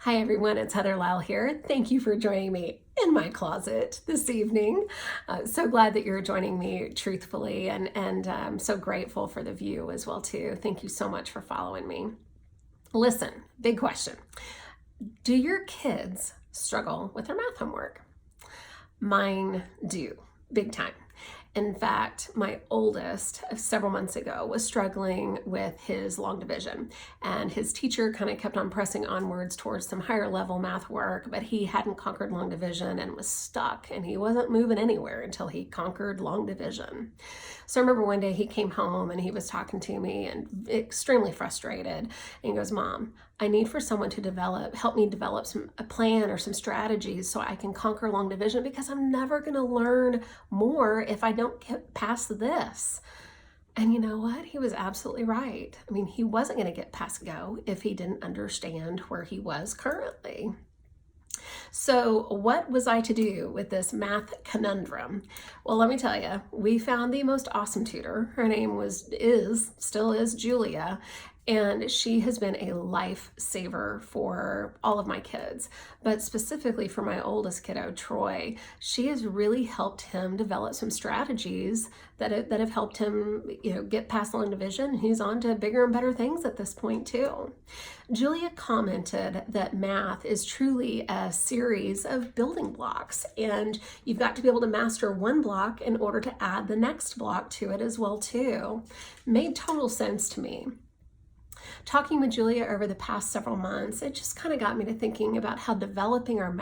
Hi everyone, it's Heather Lisle here. Thank you for joining me in my closet this evening. So glad that you're joining me truthfully, and I'm so grateful for the view as well too. Thank you so much for following me. Listen, big question. Do your kids struggle with their math homework? Mine do, big time. In fact, my oldest, several months ago, was struggling with his long division, and his teacher kind of kept on pressing onwards towards some higher level math work, but he hadn't conquered long division and was stuck, and he wasn't moving anywhere until he conquered long division. So I remember one day he came home and he was talking to me and extremely frustrated, and he goes, "Mom, I need for someone to help me develop a plan or some strategies so I can conquer long division, because I'm never going to learn more if I don't get past this." And you know what? He was absolutely right. I mean, he wasn't going to get past go if he didn't understand where he was currently. So what was I to do with this math conundrum? Well, let me tell you, we found the most awesome tutor. Her name still is Julia, and she has been a lifesaver for all of my kids, but specifically for my oldest kiddo, Troy. She has really helped him develop some strategies that have helped him, get past long division. He's on to bigger and better things at this point too. Julia commented that math is truly a series of building blocks, and you've got to be able to master one block in order to add the next block to it as well too. Made total sense to me. Talking with Julia over the past several months, it just kind of got me to thinking about how developing our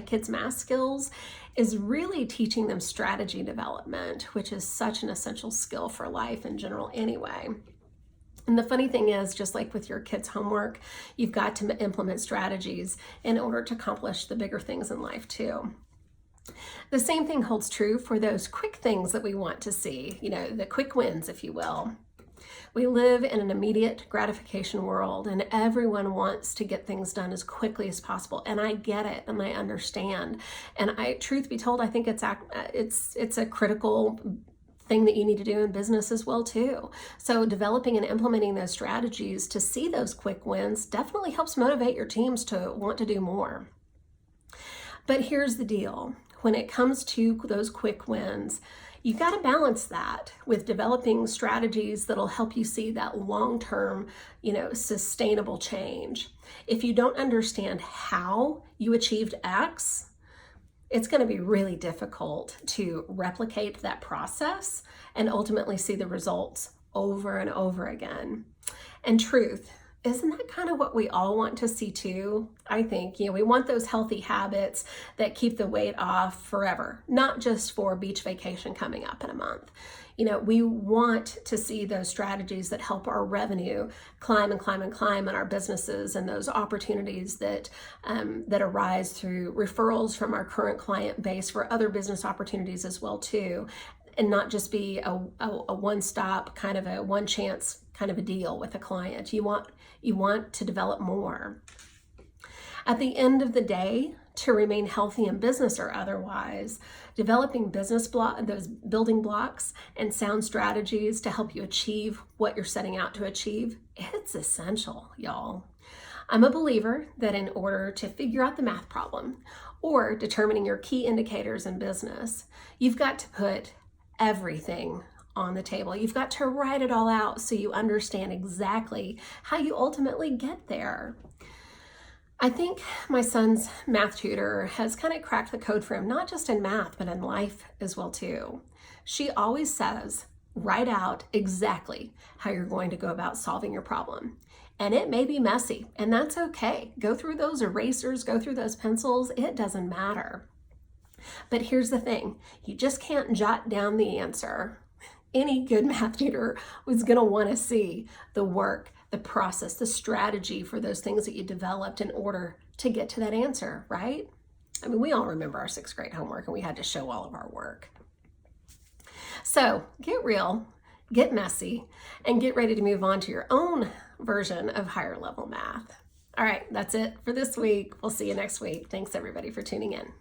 kids' math skills is really teaching them strategy development, which is such an essential skill for life in general anyway. And the funny thing is, just like with your kids' homework, you've got to implement strategies in order to accomplish the bigger things in life too. The same thing holds true for those quick things that we want to see, the quick wins, if you will. We live in an immediate gratification world, and everyone wants to get things done as quickly as possible. And I get it, and I understand. And truth be told, I think it's a critical thing that you need to do in business as well too. So developing and implementing those strategies to see those quick wins definitely helps motivate your teams to want to do more. But here's the deal. When it comes to those quick wins, you've got to balance that with developing strategies that'll help you see that long-term, sustainable change. If you don't understand how you achieved X, it's going to be really difficult to replicate that process and ultimately see the results over and over again. And truth, isn't that kind of what we all want to see too? I think, we want those healthy habits that keep the weight off forever, not just for beach vacation coming up in a month. We want to see those strategies that help our revenue climb and climb and climb in our businesses, and those opportunities that arise through referrals from our current client base for other business opportunities as well too, and not just be a one-stop kind of a one chance kind of a deal with a client. You want to develop more. At the end of the day, to remain healthy in business or otherwise, developing those building blocks and sound strategies to help you achieve what you're setting out to achieve, it's essential, y'all. I'm a believer that in order to figure out the math problem or determining your key indicators in business, you've got to put everything on the table. You've got to write it all out so you understand exactly how you ultimately get there. I think my son's math tutor has kind of cracked the code for him, not just in math, but in life as well too. She always says, write out exactly how you're going to go about solving your problem. And it may be messy, and that's okay. Go through those erasers, go through those pencils, it doesn't matter. But here's the thing, you just can't jot down the answer. Any good math tutor was going to want to see the work, the process, the strategy for those things that you developed in order to get to that answer, right? I mean, we all remember our 6th grade homework, and we had to show all of our work. So get real, get messy, and get ready to move on to your own version of higher level math. All right, that's it for this week. We'll see you next week. Thanks everybody for tuning in.